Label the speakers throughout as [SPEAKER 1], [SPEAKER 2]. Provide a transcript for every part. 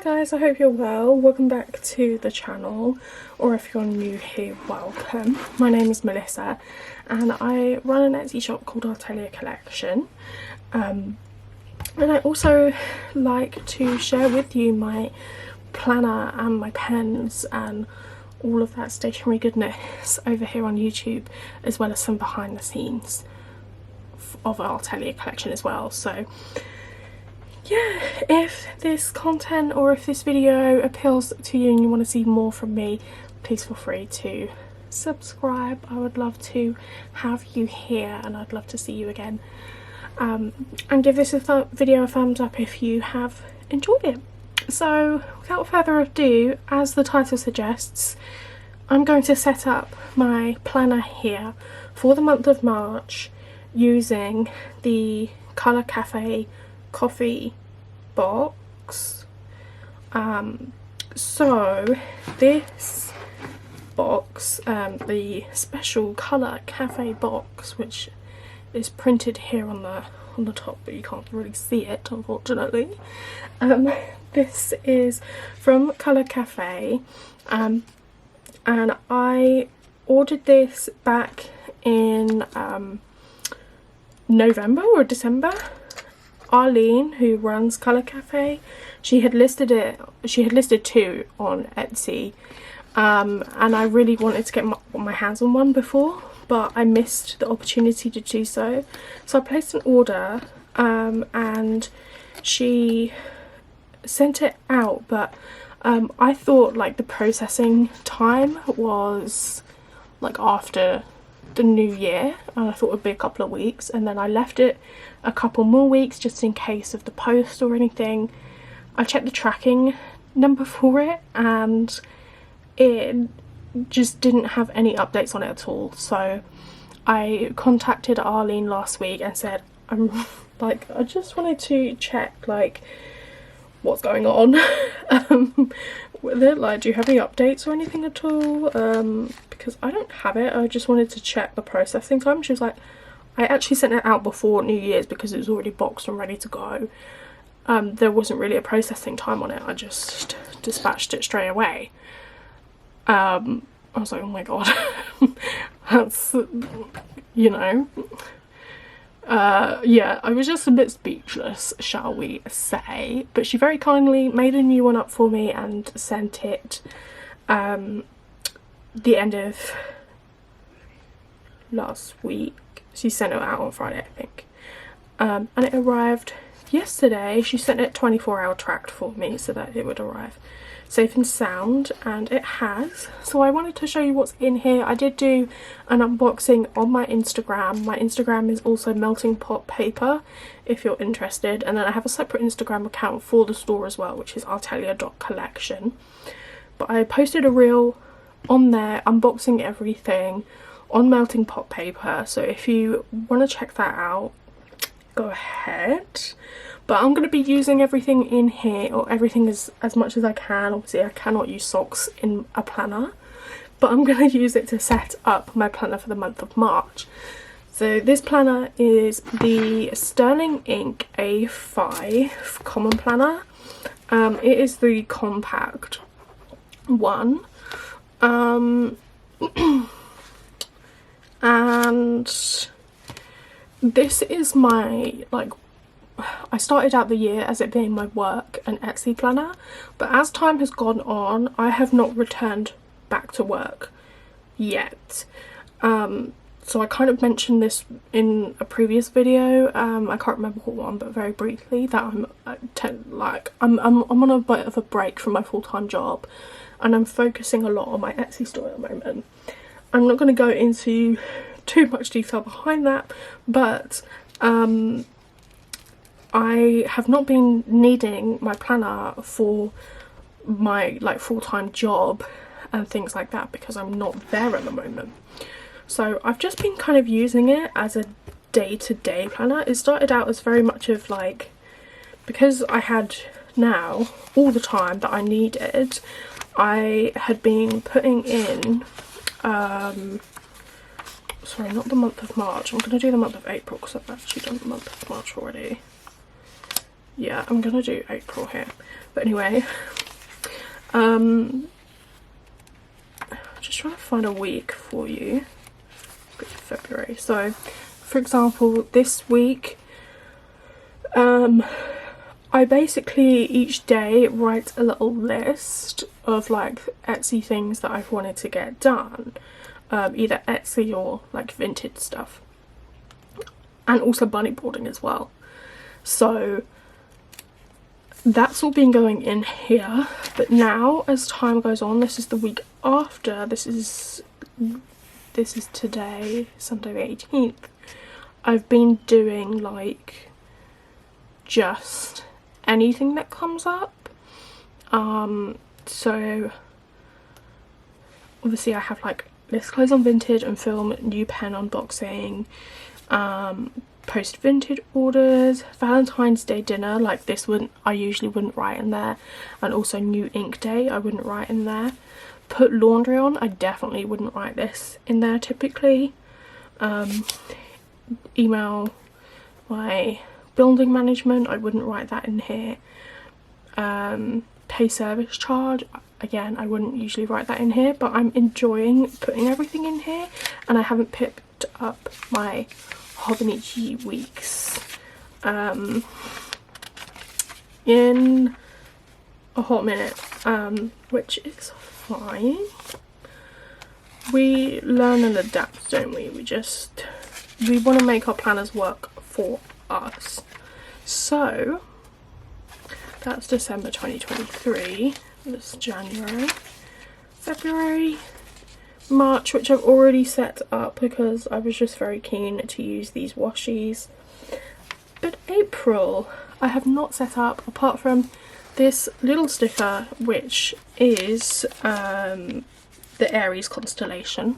[SPEAKER 1] guys, I hope you're well. Welcome back to the channel, or if you're new here, welcome. My name is Melissa and I run an Etsy shop called Atelier Collection, and I also like to share with you my planner and my pens and all of that stationery goodness over here on YouTube, as well as some behind the scenes of our Atelier Collection as well. So yeah, if this content or if this video appeals to you and you want to see more from me, please feel free to subscribe. I would love to have you here and I'd love to see you again. And give this video a thumbs up if you have enjoyed it. So without further ado, as the title suggests, I'm going to set up my planner here for the month of March using the Kolour Cafe coffee box. So this box, the special Kolour Cafe box, which is printed here on the top, but you can't really see it unfortunately. This is from Kolour Cafe, and I ordered this back in November or December. Arlene, who runs Kolour Cafe, she had listed two on Etsy, and I really wanted to get my hands on one before, but I missed the opportunity to do so. So I placed an order, and she sent it out, but I thought like the processing time was like after the new year, and I thought it would be a couple of weeks, and then I left it a couple more weeks just in case of the post or anything. I checked the tracking number for it and it just didn't have any updates on it at all. So I contacted Arlene last week and said, I just wanted to check like what's going on with it, like do you have any updates or anything at all, because I don't have it. I just wanted to check the processing time. She was like, I actually sent it out before New Year's because it was already boxed and ready to go. There wasn't really a processing time on it, I just dispatched it straight away. I was like, oh my god. That's, you know, yeah, I was just a bit speechless, shall we say. But she very kindly made a new one up for me and sent it the end of last week. She sent it out on Friday, I think, and it arrived yesterday. She sent it 24-hour tracked for me so that it would arrive safe and sound, and it has. So I wanted to show you what's in here. I did do an unboxing on my Instagram. My Instagram is also MeltingPotPaper if you're interested, and then I have a separate Instagram account for the store as well, which is atelier.collection. But I posted a reel on there unboxing everything on MeltingPotPaper, so if you want to check that out, go ahead. But I'm going to be using everything in here, or everything as much as I can. Obviously I cannot use socks in a planner, but I'm going to use it to set up my planner for the month of March. So this planner is the Sterling Ink A5 common planner. It is the compact one, and this is my, like, I started out the year as it being my work and Etsy planner, but as time has gone on I have not returned back to work yet. So I kind of mentioned this in a previous video, I can't remember what one, but very briefly, that I'm on a bit of a break from my full-time job and I'm focusing a lot on my Etsy store at the moment. I'm not going to go into too much detail behind that, but I have not been needing my planner for my like full-time job and things like that because I'm not there at the moment. So I've just been kind of using it as a day-to-day planner. It started out as very much of like, because I had now all the time that I needed, I had been putting in sorry, not the month of March, I'm going to do the month of April because I've actually done the month of March already. yeah, I'm gonna do April here. But anyway, just trying to find a week for you. February. So, for example, this week, I basically each day write a little list of like Etsy things that I've wanted to get done, either Etsy or like vintage stuff, and also bunny boarding as well. So that's all been going in here, but now as time goes on, this is the week after, this is today, Sunday the 18th, I've been doing like just anything that comes up. So obviously I have like list clothes on vintage and film, new pen unboxing, post vintage orders, Valentine's Day dinner, like this I usually wouldn't write in there, and also new ink day I wouldn't write in there. Put laundry on, I definitely wouldn't write this in there typically. Email my building management, I wouldn't write that in here. Pay service charge, again I wouldn't usually write that in here, but I'm enjoying putting everything in here, and I haven't picked up my Hobonichi weeks in a hot minute, which is fine. We learn and adapt, don't we? We want to make our planners work for us. So that's December 2023. This January, February, March, which I've already set up because I was just very keen to use these washies. But April I have not set up, apart from this little sticker, which is the Aries constellation,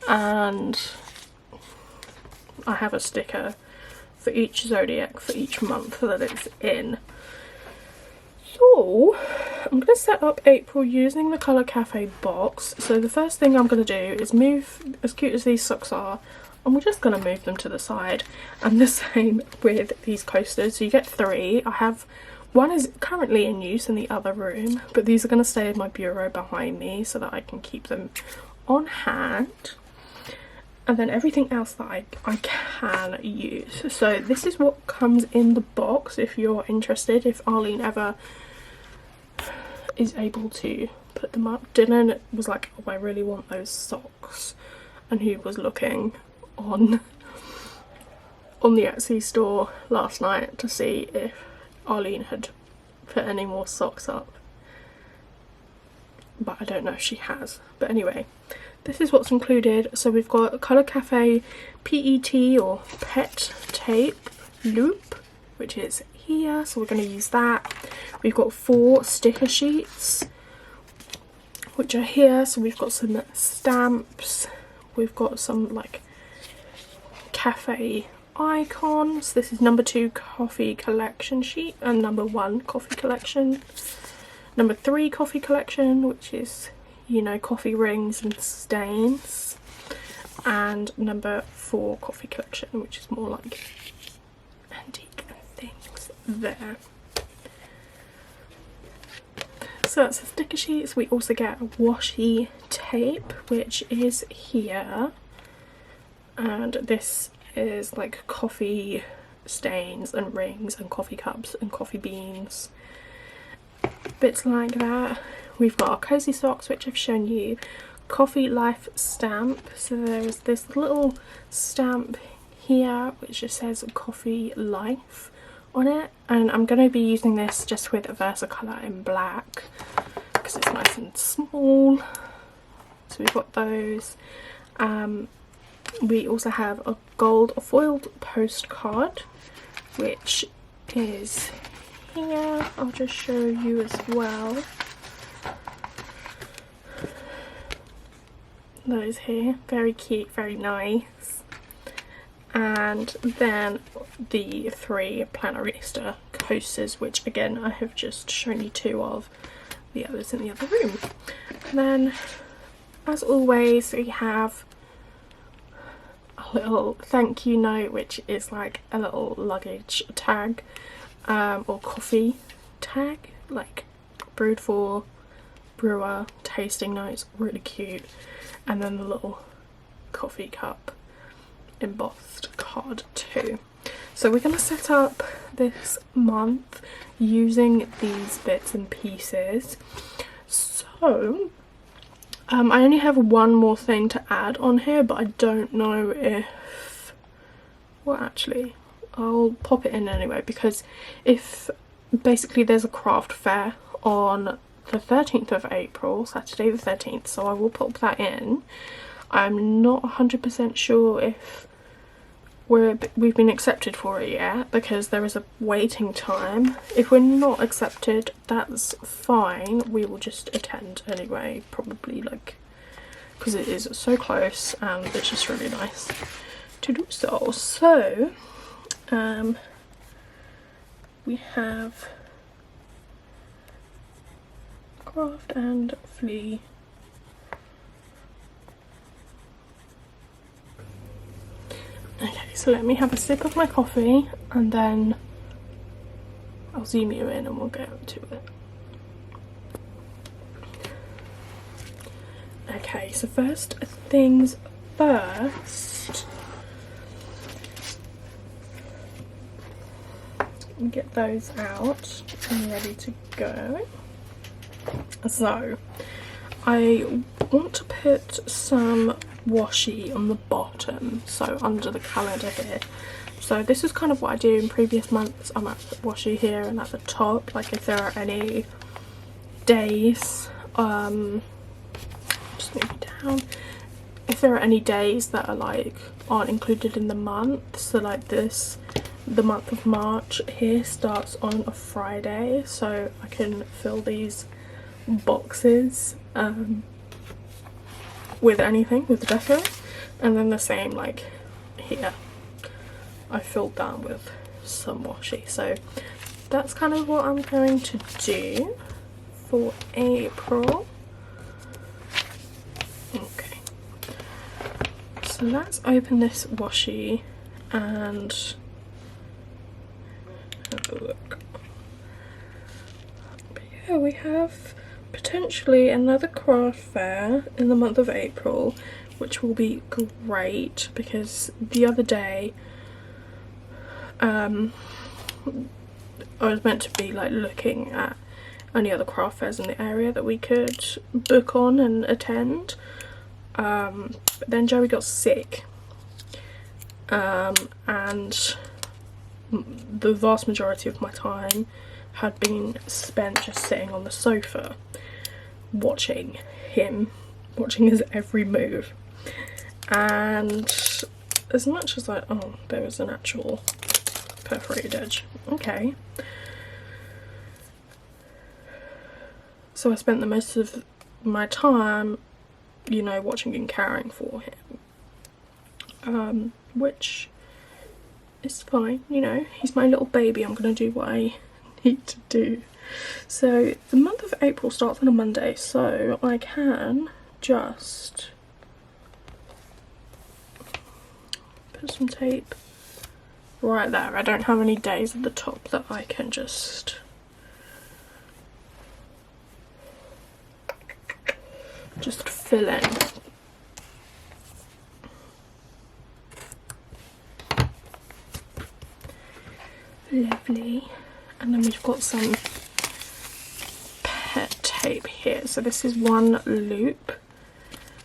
[SPEAKER 1] and I have a sticker for each zodiac for each month that it's in. So I'm going to set up April using the Kolour Cafe box. So the first thing I'm going to do is move, as cute as these socks are, and we're just going to move them to the side. And the same with these coasters. So you get 3. I have one is currently in use in the other room, but these are going to stay in my bureau behind me so that I can keep them on hand. And then everything else that I can use. So this is what comes in the box if you're interested, if Arlene ever is able to put them up. Dylan was like, oh, I really want those socks, and he was looking on the Etsy store last night to see if Arlene had put any more socks up, but I don't know if she has. But anyway, this is what's included. So we've got a Kolour Cafe PET or PET tape loop, which is here, so we're going to use that. We've got 4 sticker sheets, which are here. So we've got some stamps, we've got some like cafe icons. This is number 2 coffee collection sheet, and number 1 coffee collection, number 3 coffee collection, which is, you know, coffee rings and stains, and number 4 coffee collection, which is more like antique things there. So that's the sticker sheets. We also get washi tape, which is here, and this is like coffee stains and rings and coffee cups and coffee beans, bits like that. We've got our cozy socks, which I've shown you, coffee life stamp. So there's this little stamp here which just says coffee life on it, and I'm going to be using this just with a Versacolour in black because it's nice and small. So we've got those. We also have a gold foiled postcard, which is here. I'll just show you as well. Those here, very cute, very nice. And then the 3 Planarista coasters, which again I have just shown you 2 of, the others in the other room. And then, as always, we have a little thank you note, which is like a little luggage tag. or coffee tag, like brewed for brewer, tasting notes, really cute. And then the little coffee cup embossed card too. So we're going to set up this month using these bits and pieces. So I only have one more thing to add on here, but I don't know if, well, actually I'll pop it in anyway, because if basically there's a craft fair on the 13th of April, Saturday the 13th, so I will pop that in. I'm not 100% sure if we've been accepted for it yet, because there is a waiting time. If we're not accepted, that's fine, we will just attend anyway, probably, like, because it is so close and it's just really nice to do so. So we have craft and flea. Okay, so let me have a sip of my coffee and then I'll zoom you in and we'll get to it. Okay, so first things first, get those out and ready to go. So I want to put some washi on the bottom, so under the calendar here. So this is kind of what I do in previous months. I might put washi here and at the top, like if there are any days, just move it down, if there are any days that are like aren't included in the month. So like this, the month of March here starts on a Friday, so I can fill these boxes with anything, with deco. And then the same like here, I filled that with some washi. So that's kind of what I'm going to do for April. Okay, so let's open this washi and have a look. But yeah, we have potentially another craft fair in the month of April, which will be great, because the other day I was meant to be like looking at any other craft fairs in the area that we could book on and attend, but then Joey got sick, and the vast majority of my time had been spent just sitting on the sofa watching his every move. And as much as like, oh, there was an actual perforated edge, okay, so I spent the most of my time, you know, watching and caring for him, which is fine, you know, he's my little baby, I'm gonna do what I need to do. So the month of April starts on a Monday, so I can just put some tape right there. I don't have any days at the top that I can just fill in. Lovely. And then we've got some pet tape here. So this is one loop.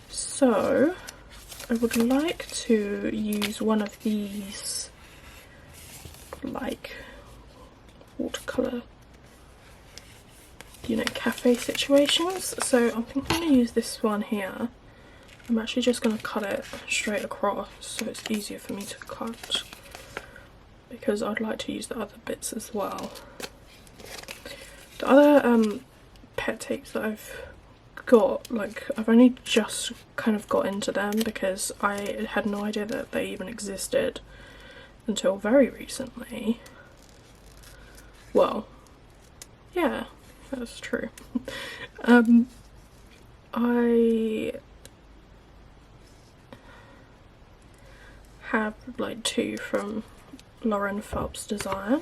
[SPEAKER 1] So I would like to use one of these like watercolour, you know, cafe situations. So I think I'm going to use this one here. I'm actually just going to cut it straight across so it's easier for me to cut, because I'd like to use the other bits as well. The other pet tapes that I've got, like, I've only just kind of got into them because I had no idea that they even existed until very recently. Well, yeah, that's true. I have like two from Lauren Phelps Design,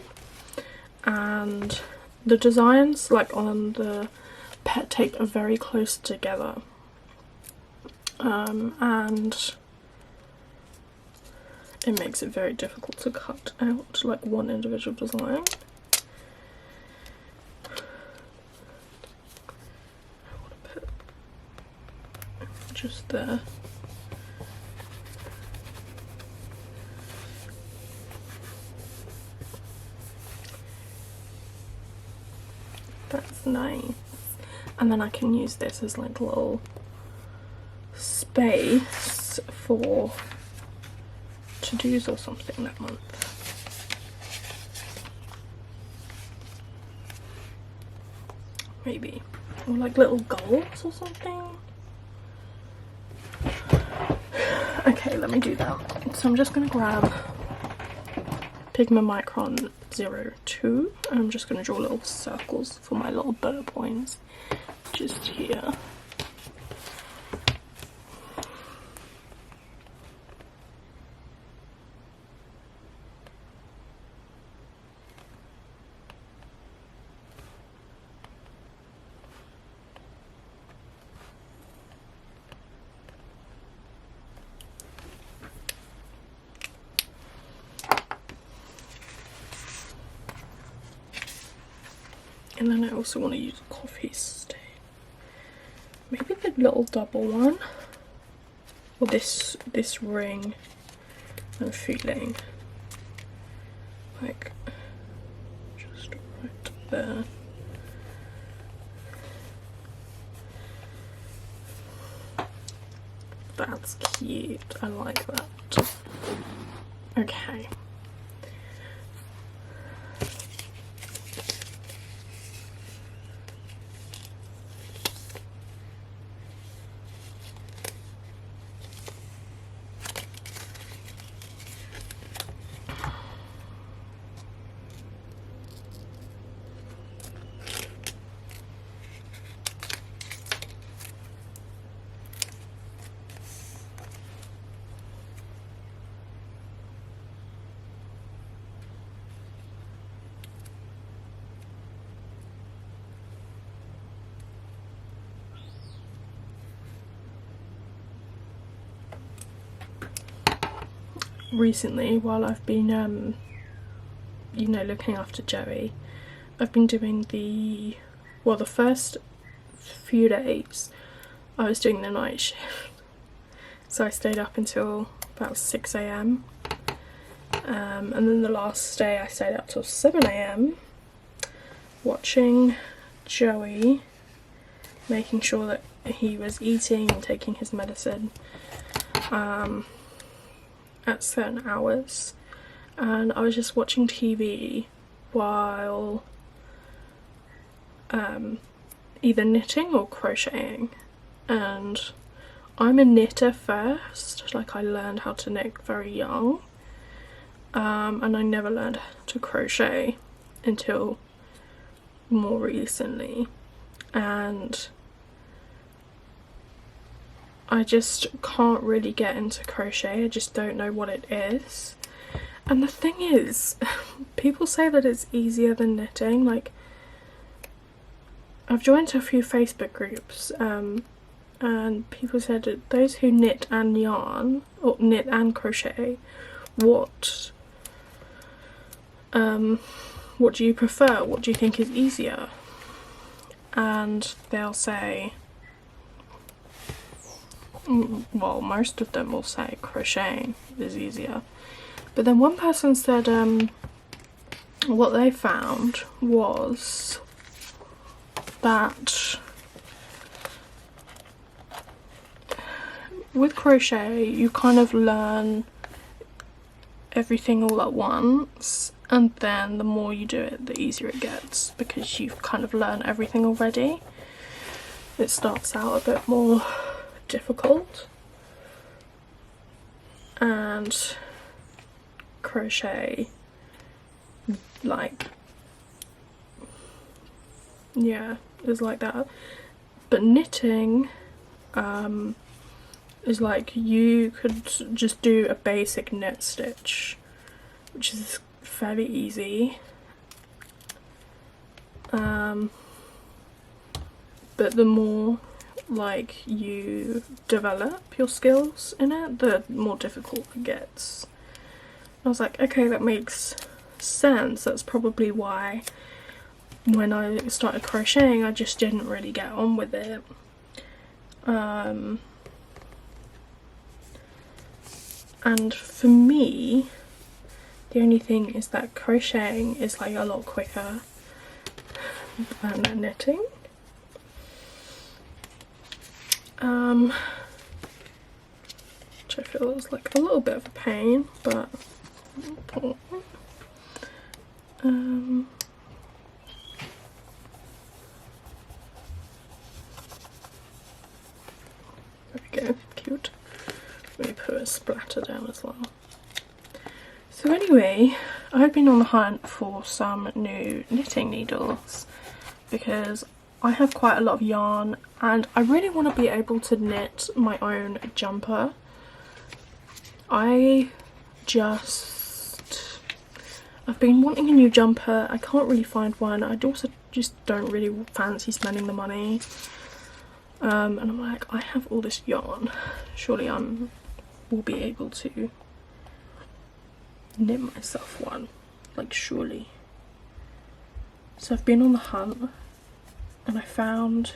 [SPEAKER 1] and the designs like on the pet tape are very close together, and it makes it very difficult to cut out like one individual design. I want to put just there. That's nice. And then I can use this as like a little space for to-dos or something that month. Maybe. Or like little goals or something. Okay, let me do that. So I'm just going to grab Pigma Micron 02 and I'm just going to draw little circles for my little bullet points just here. And then I also want to use a coffee stain. Maybe the little double one. Or this ring I'm feeling. Like just right there. That's cute. I like that. Okay. Recently, while I've been you know, looking after Joey, I've been doing the first few days I was doing the night shift, so I stayed up until about 6 AM, and then the last day I stayed up till 7 AM watching Joey, making sure that he was eating and taking his medicine at certain hours, and I was just watching TV while either knitting or crocheting. And I'm a knitter first, like I learned how to knit very young, and I never learned to crochet until more recently, and I just can't really get into crochet. I just don't know what it is. And the thing is, people say that it's easier than knitting. Like, I've joined a few Facebook groups, and people said that those who knit and yarn, or knit and crochet, what do you prefer? What do you think is easier? And they'll say, well, most of them will say crocheting is easier. But then one person said what they found was that with crochet you kind of learn everything all at once, and then the more you do it, the easier it gets, because you've kind of learned everything already. It starts out a bit more difficult, and crochet, like, yeah, is like that. But knitting is like, you could just do a basic knit stitch, which is fairly easy, but the more like you develop your skills in it, the more difficult it gets. I was like, okay, that makes sense. That's probably why when I started crocheting I just didn't really get on with it. And for me, the only thing is that crocheting is like a lot quicker than knitting. Which I feel is like a little bit of a pain, but there we go, cute. Let me put a splatter down as well. So anyway, I've been on the hunt for some new knitting needles because I have quite a lot of yarn and I really want to be able to knit my own jumper. I've been wanting a new jumper. I can't really find one. I also just don't really fancy spending the money. And I'm like, I have all this yarn. Surely will be able to knit myself one. Like, surely. So I've been on the hunt and I found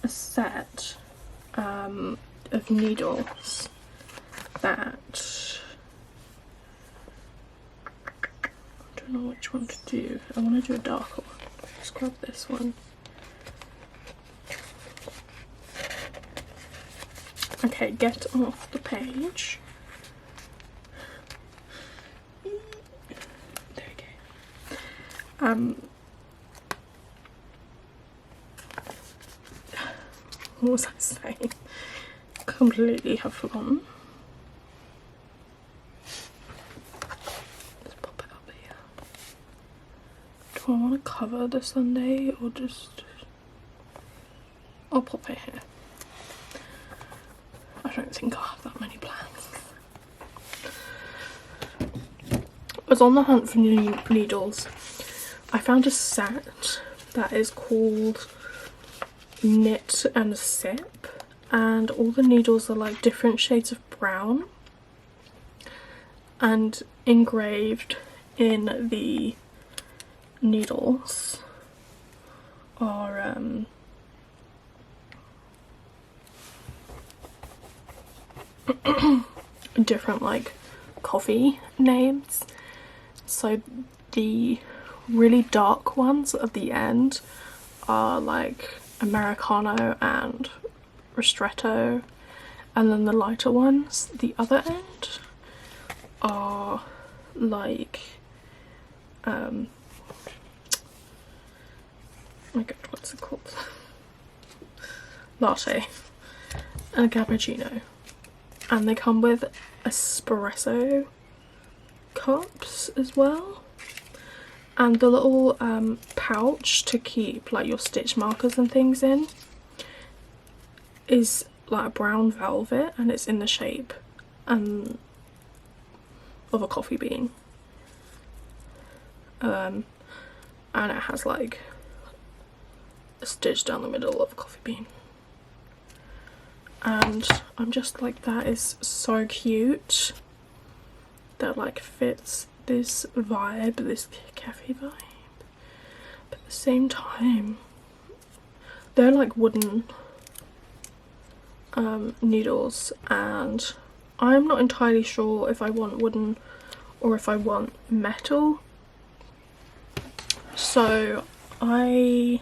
[SPEAKER 1] a set of needles that I don't know which one to do. I want to do a darker one. Let's grab this one. Okay, get off the page. There we go. What was I saying? Completely have forgotten. Let's pop it up here. Do I want to cover the Sunday or just... I'll pop it here. I don't think I'll have that many plans. I was on the hunt for new needles. I found a set that is called Knit and Sip, and all the needles are like different shades of brown, and engraved in the needles are different like coffee names. So the really dark ones at the end are like Americano and Ristretto, and then the lighter ones, the other end, are like oh my god, what's it called? Latte and a cappuccino. And they come with espresso cups as well, and the little pouch to keep like your stitch markers and things in is like brown velvet, and it's in the shape of a coffee bean, and it has like a stitch down the middle of a coffee bean. And I'm just like, that is so cute. That like fits this vibe, this cafe vibe. But at the same time, they're like wooden needles, and I'm not entirely sure if I want wooden or if I want metal. So I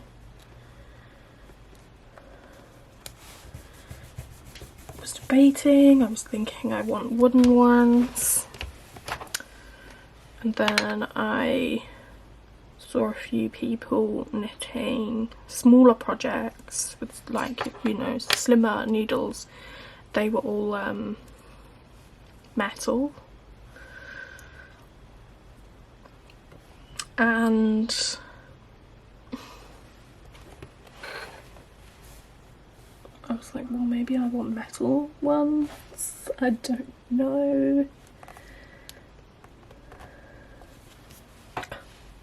[SPEAKER 1] was debating. I was thinking I want wooden ones, and then I saw a few people knitting smaller projects with like, you know, slimmer needles. They were all metal, and I was like, well, maybe I want metal ones. I don't know.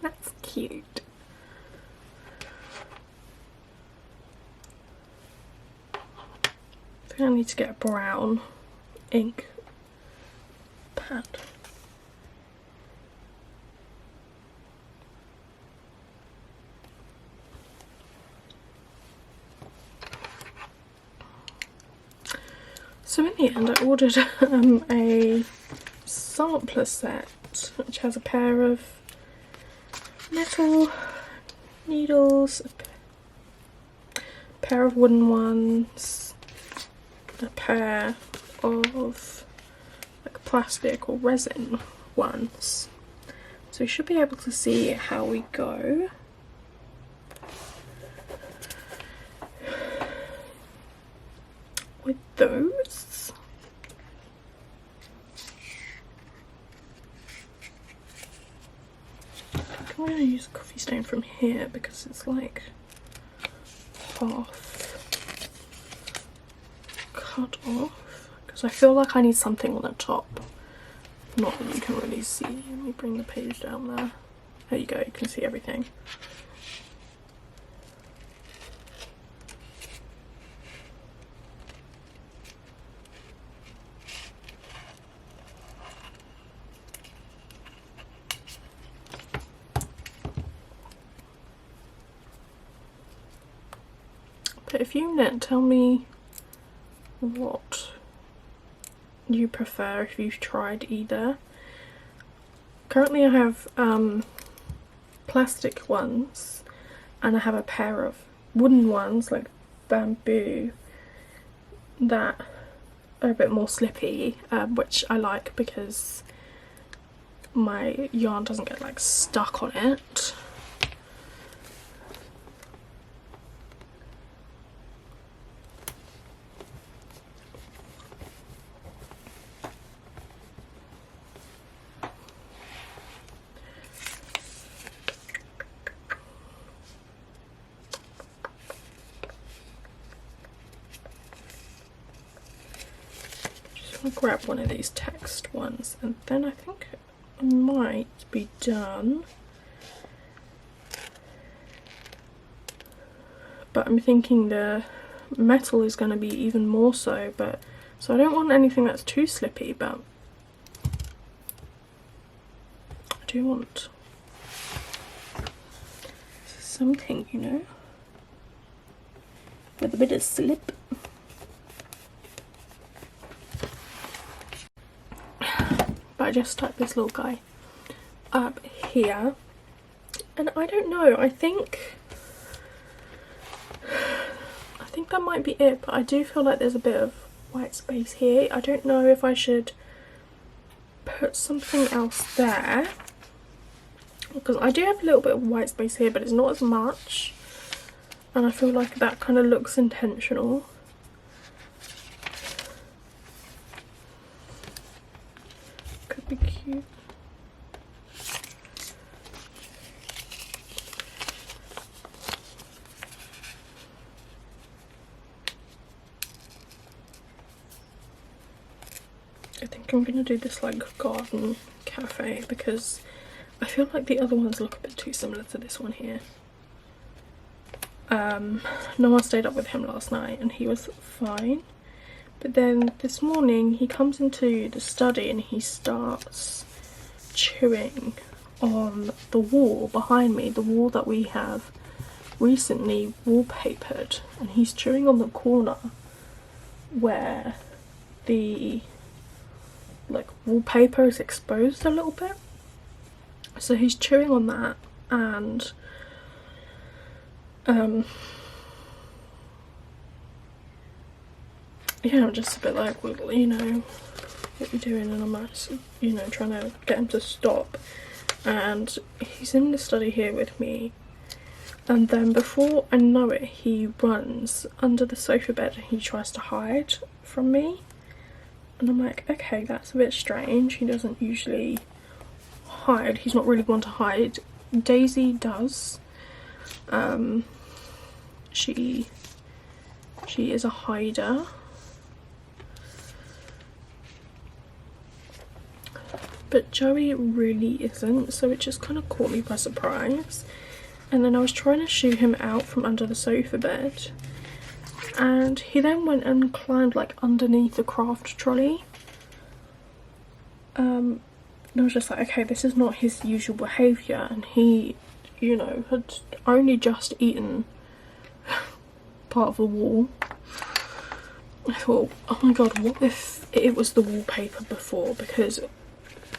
[SPEAKER 1] That's cute. I think I need to get a brown ink pad. So in the end I ordered a sampler set which has a pair of metal needles, a pair of wooden ones, a pair of like plastic or resin ones. So we should be able to see how we go. With those. I'm going to use a coffee stain from here because it's like half cut off, because I feel like I need something on the top. Not that you can really see. Let me bring the page down there. There you go, you can see everything. But if you tell me what you prefer, if you've tried either. Currently I have plastic ones, and I have a pair of wooden ones like bamboo that are a bit more slippy, which I like because my yarn doesn't get like stuck on it. I'll grab one of these text ones and then I think I might be done. But I'm thinking the metal is going to be even more so, so I don't want anything that's too slippy, but I do want something, you know, with a bit of slip. But I just stuck this little guy up here, and I don't know, I think that might be it, but I do feel like there's a bit of white space here. I don't know if I should put something else there, because I do have a little bit of white space here, but it's not as much, and I feel like that kind of looks intentional. Could be cute. I think I'm gonna do this like garden cafe because I feel like the other ones look a bit too similar to this one here. Noah stayed up with him last night and he was fine. But then this morning he comes into the study and he starts chewing on the wall behind me, the wall that we have recently wallpapered, and he's chewing on the corner where the like wallpaper is exposed a little bit. So he's chewing on that, and yeah, I'm just a bit like, well, you know, what are you doing? And I'm like, you know, trying to get him to stop. And he's in the study here with me, and then before I know it, he runs under the sofa bed and he tries to hide from me. And I'm like, okay, that's a bit strange. He doesn't usually hide. He's not really one to hide. Daisy does. She is a hider. But Joey really isn't, so it just kind of caught me by surprise. And then I was trying to shoo him out from under the sofa bed, And he then went and climbed like underneath the craft trolley. And I was just like, okay, this is not his usual behaviour, and he, you know, had only just eaten part of the wall. I thought, oh my god, what if it was the wallpaper before? Because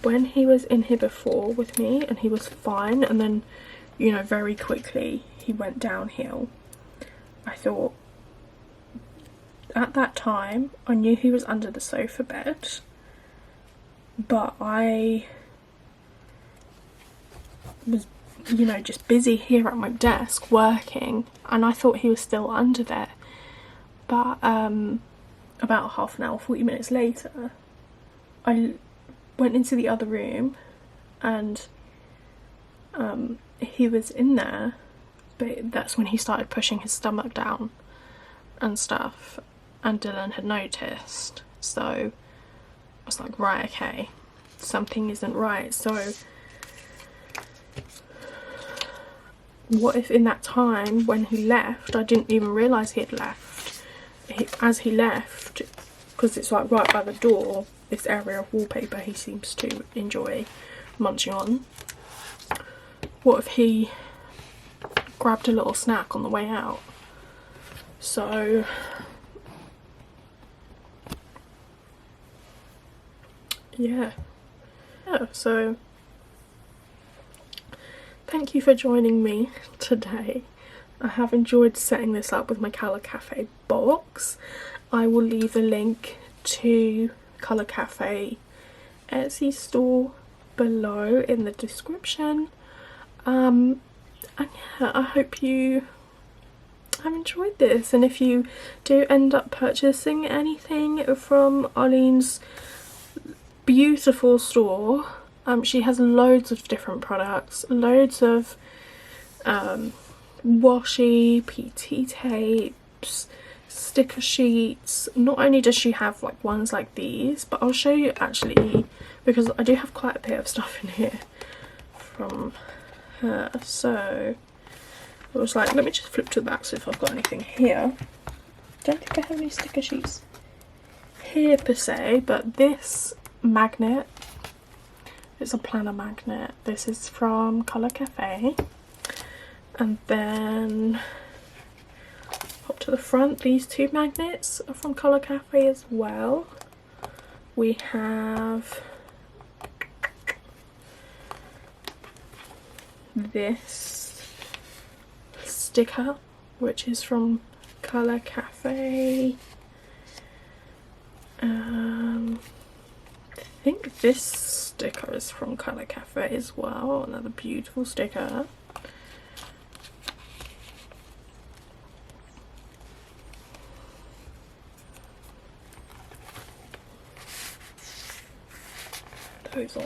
[SPEAKER 1] when he was in here before with me and he was fine, and then, you know, very quickly he went downhill, I thought, at that time I knew he was under the sofa bed, but I was, you know, just busy here at my desk working, and I thought he was still under there. But about half an hour, 40 minutes later, I went into the other room and he was in there, but that's when he started pushing his stomach down and stuff, and Dylan had noticed. So I was like, right, okay, something isn't right. So what if in that time when he left, I didn't even realise he had left. As he left, because it's like right by the door, this area of wallpaper he seems to enjoy munching on. What if he grabbed a little snack on the way out? So yeah, so thank you for joining me today. I have enjoyed setting this up with my Kolour Cafe box. I will leave a link to Kolour Cafe Etsy store below in the description. And yeah, I hope you have enjoyed this, and if you do end up purchasing anything from Arlene's beautiful store, she has loads of different products, loads of washi, PT tapes, sticker sheets. Not only does she have like ones like these, but I'll show you actually, because I do have quite a bit of stuff in here from her. So I was like, let me just flip to the back, see if I've got anything here. Don't think I have any sticker sheets here per se, but this magnet, it's a planner magnet. This is from Kolour Cafe. And then up to the front, these two magnets are from Kolour Cafe as well. We have this sticker, which is from Kolour Cafe. I think this sticker is from Kolour Cafe as well. Another beautiful sticker. These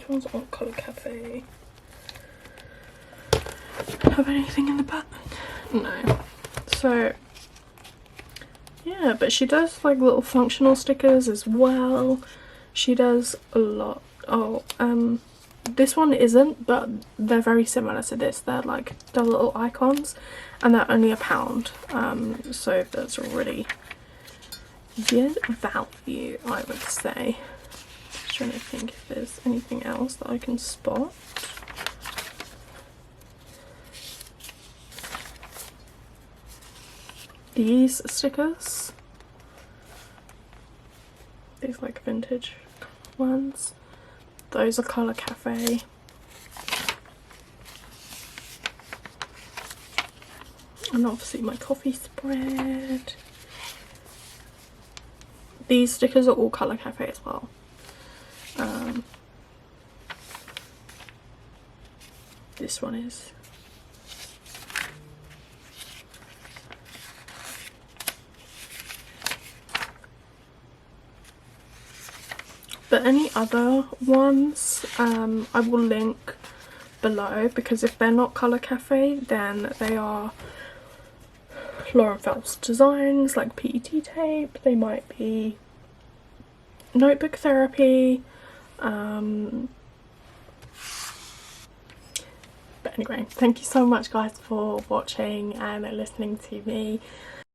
[SPEAKER 1] ones aren't Kolour Cafe. Have anything in the back? No. So yeah, but she does like little functional stickers as well. She does a lot. Oh, this one isn't, but they're very similar to this. They're like the little icons, and they're only £1. So that's really good value, I would say. Just trying to think if there's anything else that I can spot. These stickers, these like vintage ones, those are Kolour Cafe. And obviously my coffee spread. These stickers are all Kolour Cafe as well. This one is. But any other ones, I will link below, because if they're not Kolour Cafe, then they are Lauren Phelps designs, like PET tape. They might be Notebook Therapy. But anyway, thank you so much guys for watching and listening to me.